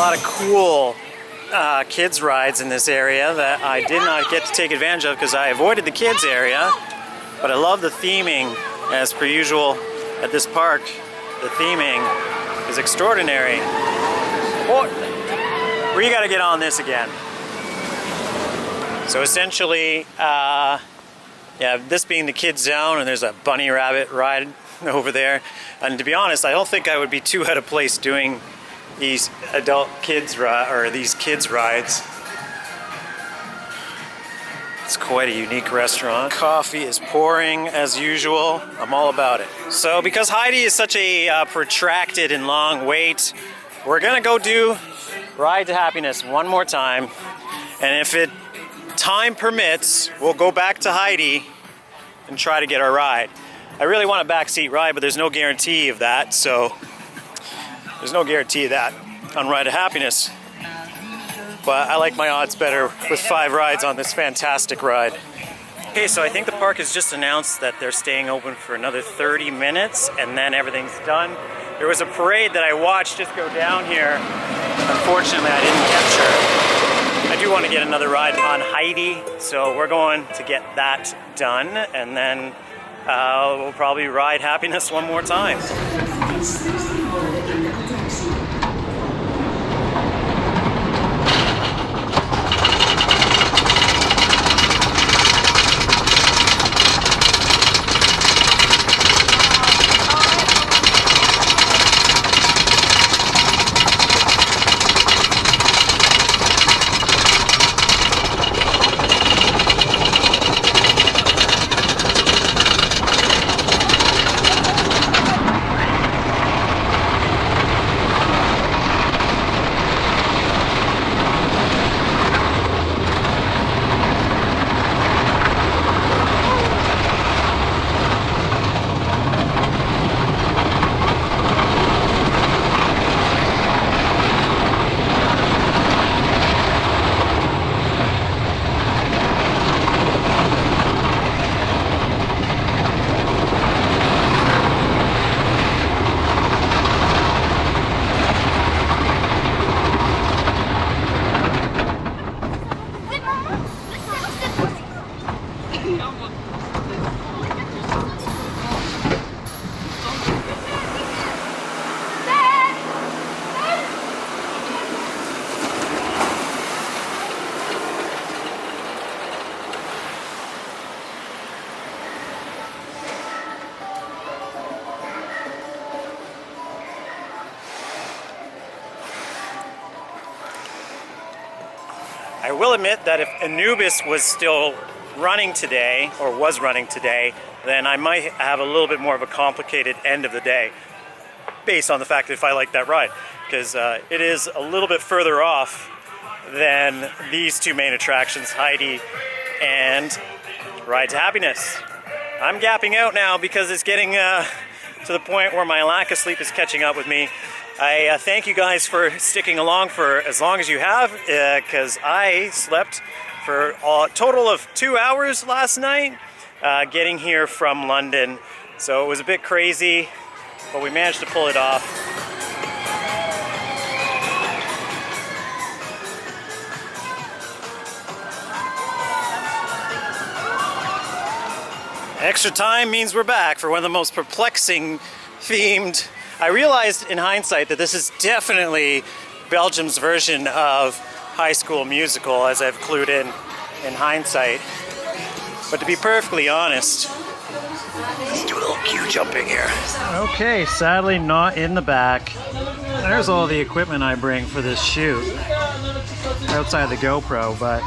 lot of cool kids rides in this area that I did not get to take advantage of because I avoided the kids area. But I love the theming, as per usual at this park. The theming is extraordinary. Oh, we gotta get on this again. So essentially, yeah, this being the kids zone, and there's a bunny rabbit ride over there. And to be honest, I don't think I would be too out of place doing these kids rides. It's quite a unique restaurant. Coffee is pouring as usual. I'm all about it. So because Heidi is such a protracted and long wait, we're gonna go do Ride to Happiness one more time. And if time permits, we'll go back to Heidi and try to get our ride. I really want a backseat ride, but there's no guarantee of that. So there's no guarantee of that on Ride to Happiness. But I like my odds better with 5 rides on this fantastic ride. Okay, so I think the park has just announced that they're staying open for another 30 minutes and then everything's done. There was a parade that I watched just go down here. Unfortunately, I didn't capture. I do want to get another ride on Heidi, so we're going to get that done and then we'll probably ride Happiness one more time. I will admit that if Anubis was still running today, or was running today, then I might have a little bit more of a complicated end of the day, based on the fact that if I like that ride, because it is a little bit further off than these 2 main attractions, Heidi and Ride to Happiness. I'm gapping out now because it's getting to the point where my lack of sleep is catching up with me. I thank you guys for sticking along for as long as you have, because I slept for a total of 2 hours last night getting here from London. So it was a bit crazy, but we managed to pull it off. Extra time means we're back for one of the most perplexing themed. I realized in hindsight that this is definitely Belgium's version of High School Musical, as I've clued in hindsight. But to be perfectly honest, let's do a little queue jumping here. Okay, sadly not in the back. There's all the equipment I bring for this shoot outside the GoPro, but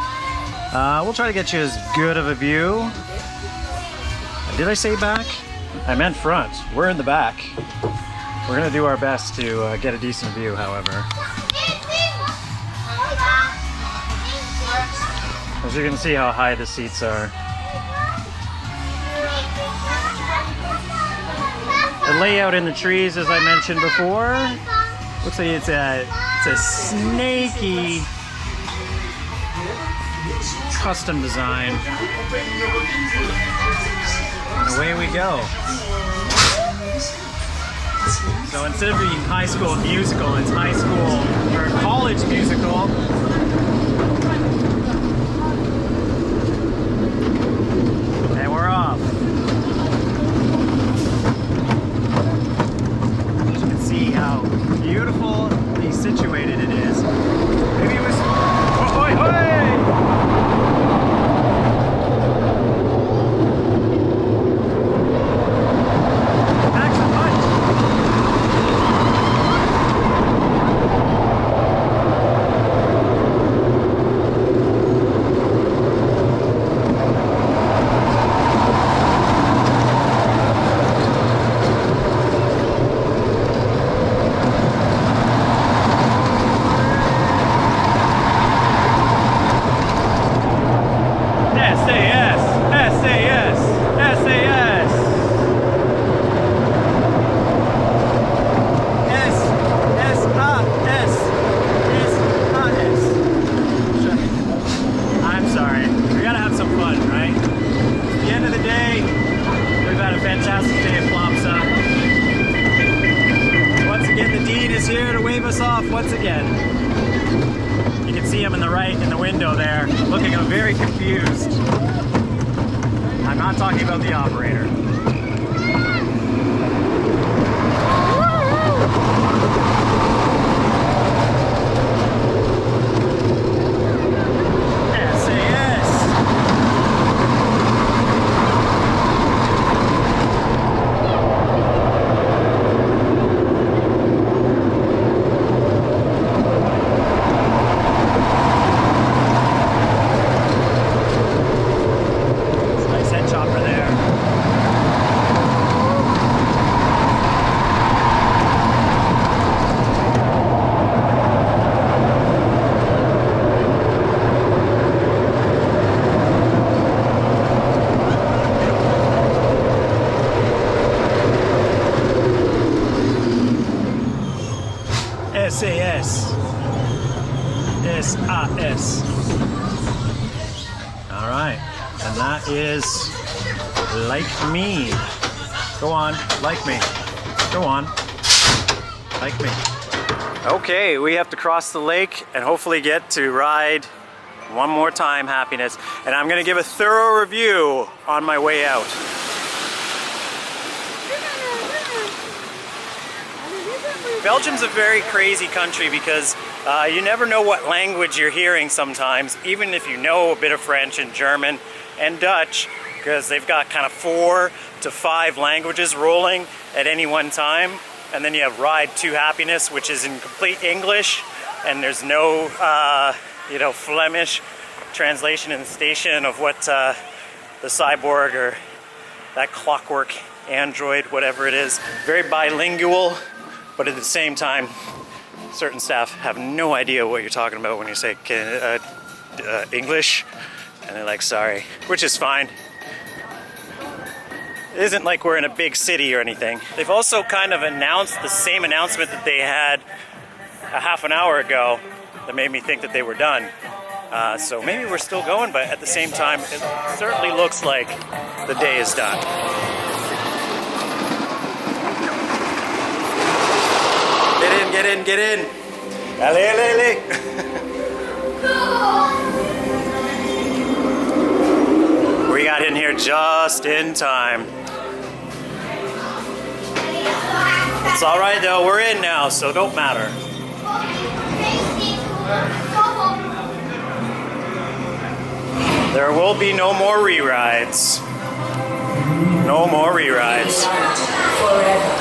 we'll try to get you as good of a view. Did I say back? I meant front. We're in the back. We're gonna do our best to get a decent view, however. As you can see how high the seats are. The layout in the trees, as I mentioned before, looks like it's a snaky custom design. And away we go. So instead of being High School Musical, it's High School or College Musical. And we're off. You can see how beautifully situated it is. Maybe it was. Ahoy, hoy! Once again. You can see him in the right in the window there, looking very confused. I'm not talking about the operator. SAS. SAS. All right, and that is like me. Go on, like me. Go on, like me. Okay, we have to cross the lake and hopefully get to ride one more time Happiness. And I'm gonna give a thorough review on my way out. Belgium's a very crazy country because you never know what language you're hearing sometimes, even if you know a bit of French and German and Dutch, because they've got kind of 4 to 5 languages rolling at any one time. And then you have Ride to Happiness, which is in complete English, and there's no Flemish translation in the station of what the cyborg or that clockwork android, whatever it is. Very bilingual. But at the same time, certain staff have no idea what you're talking about when you say English, and they're like, sorry, which is fine. It isn't like we're in a big city or anything. They've also kind of announced the same announcement that they had a half an hour ago that made me think that they were done. So maybe we're still going, but at the same time, it certainly looks like the day is done. Get in, get in. Allez, allez, allez. We got in here just in time. It's all right though, we're in now, so don't matter. There will be no more re-rides. No more re-rides. Forever.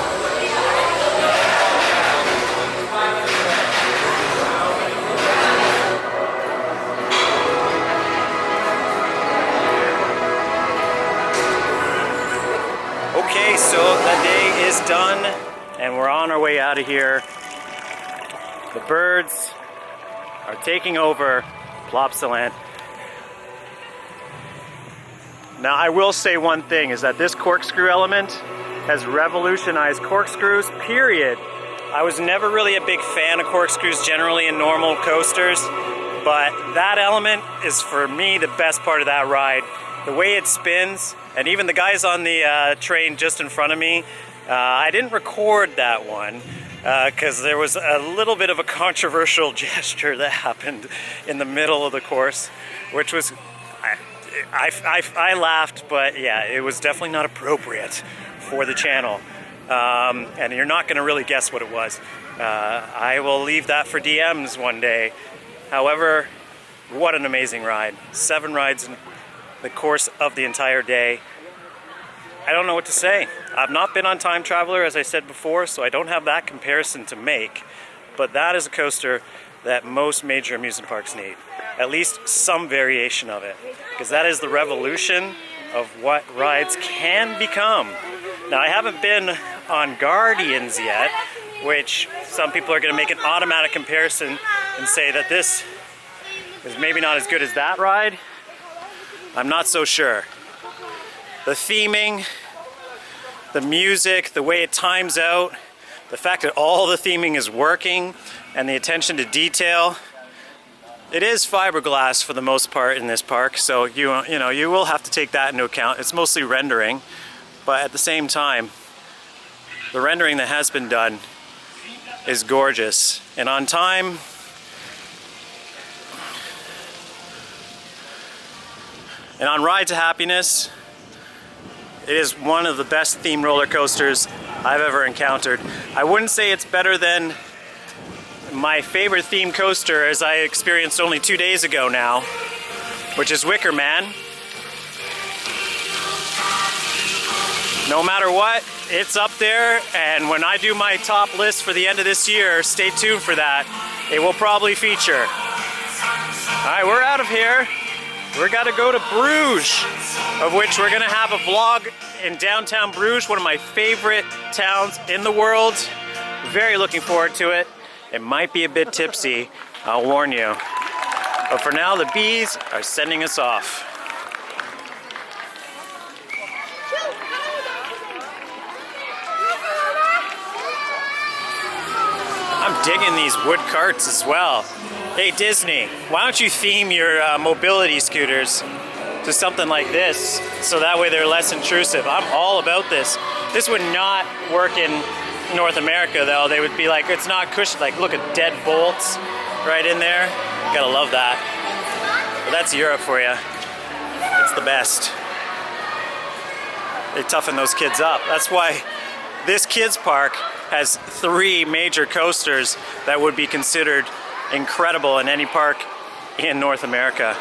Okay, so the day is done and we're on our way out of here. The birds are taking over Plopsaland. Now I will say one thing, is that this corkscrew element has revolutionized corkscrews, period. I was never really a big fan of corkscrews generally in normal coasters, but that element is for me the best part of that ride. The way it spins, and even the guys on the train just in front of me, I didn't record that one because there was a little bit of a controversial gesture that happened in the middle of the course, which was, I laughed, but yeah, it was definitely not appropriate for the channel. And you're not going to really guess what it was. I will leave that for DMs one day. However, what an amazing ride. 7 rides in the course of the entire day. I don't know what to say. I've not been on Time Traveler, as I said before, so I don't have that comparison to make. But that is a coaster that most major amusement parks need. At least some variation of it. Because that is the revolution of what rides can become. Now, I haven't been on Guardians yet, which some people are going to make an automatic comparison and say that this is maybe not as good as that ride. I'm not so sure. The theming, the music, the way it times out, the fact that all the theming is working, and the attention to detail. It is fiberglass for the most part in this park, so you will have to take that into account. It's mostly rendering, but at the same time, the rendering that has been done is gorgeous. And on Time, and on Ride to Happiness, it is one of the best themed roller coasters I've ever encountered. I wouldn't say it's better than my favorite themed coaster, as I experienced only 2 days ago now, which is Wicker Man. No matter what, it's up there, and when I do my top list for the end of this year, stay tuned for that. It will probably feature. All right, we're out of here. We're gotta go to Bruges, of which we're gonna have a vlog in downtown Bruges, one of my favorite towns in the world. Very looking forward to it. It might be a bit tipsy, I'll warn you. But for now, the bees are sending us off. I'm digging these wood carts as well. Hey Disney, why don't you theme your mobility scooters to something like this, so that way they're less intrusive. I'm all about this. This would not work in North America though. They would be like, it's not cushioned. Like, look at dead bolts right in there. You gotta love that. But that's Europe for you. It's the best. They toughen those kids up. That's why this kids park has 3 major coasters that would be considered incredible in any park in North America.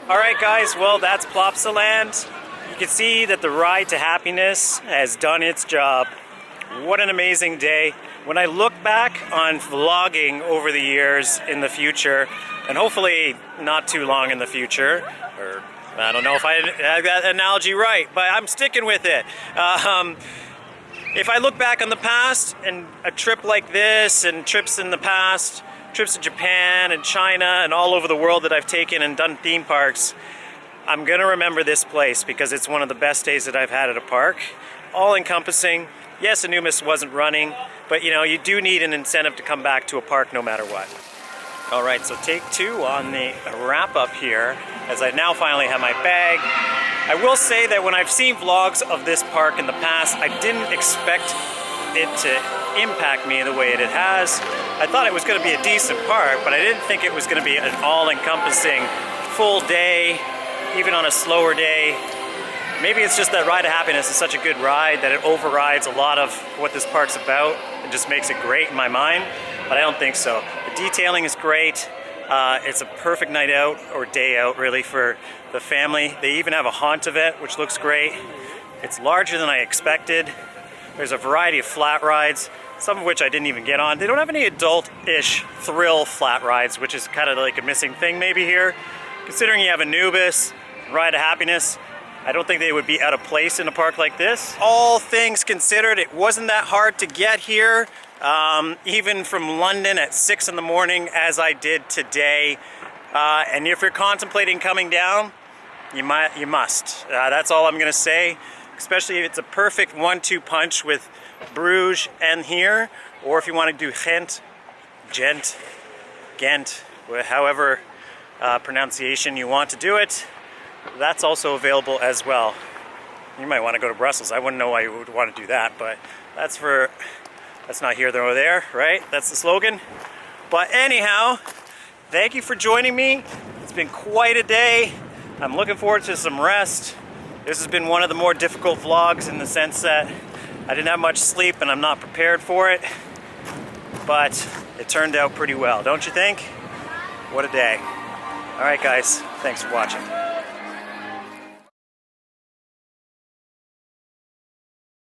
All right guys, well that's Plopsaland. You can see that the Ride to Happiness has done its job. What an amazing day. When I look back on vlogging over the years in the future, and hopefully not too long in the future, or I don't know if I had that analogy right, but I'm sticking with it. If I look back on the past and a trip like this and trips in the past, trips to Japan and China and all over the world that I've taken and done theme parks, I'm gonna remember this place because it's one of the best days that I've had at a park. All encompassing. Yes, Anubis wasn't running, but you know, you do need an incentive to come back to a park no matter what. All right, so take 2 on the wrap up here, as I now finally have my bag. I will say that when I've seen vlogs of this park in the past, I didn't expect it to impact me the way it has. I thought it was gonna be a decent park, but I didn't think it was gonna be an all-encompassing full day, even on a slower day. Maybe it's just that Ride to Happiness is such a good ride that it overrides a lot of what this park's about. It just makes it great in my mind, but I don't think so. The detailing is great. It's a perfect night out, or day out really, for the family. They even have a haunt event, which looks great. It's larger than I expected. There's a variety of flat rides, some of which I didn't even get on. They don't have any adult-ish thrill flat rides, which is kind of like a missing thing maybe here. Considering you have Anubis, Ride to Happiness, I don't think they would be out of place in a park like this. All things considered, it wasn't that hard to get here, even from London at 6 in the morning, as I did today. And if you're contemplating coming down, you must. That's all I'm gonna say. especially if it's a perfect 1-2 punch with Bruges and here, or if you want to do Ghent, however pronunciation you want to do it, that's also available as well. You might want to go to Brussels. I wouldn't know why you would want to do that, but that's not here nor there, right? That's the slogan. But anyhow, thank you for joining me. It's been quite a day. I'm looking forward to some rest. This has been one of the more difficult vlogs in the sense that I didn't have much sleep and I'm not prepared for it, but it turned out pretty well, don't you think? What a day. All right, guys, thanks for watching.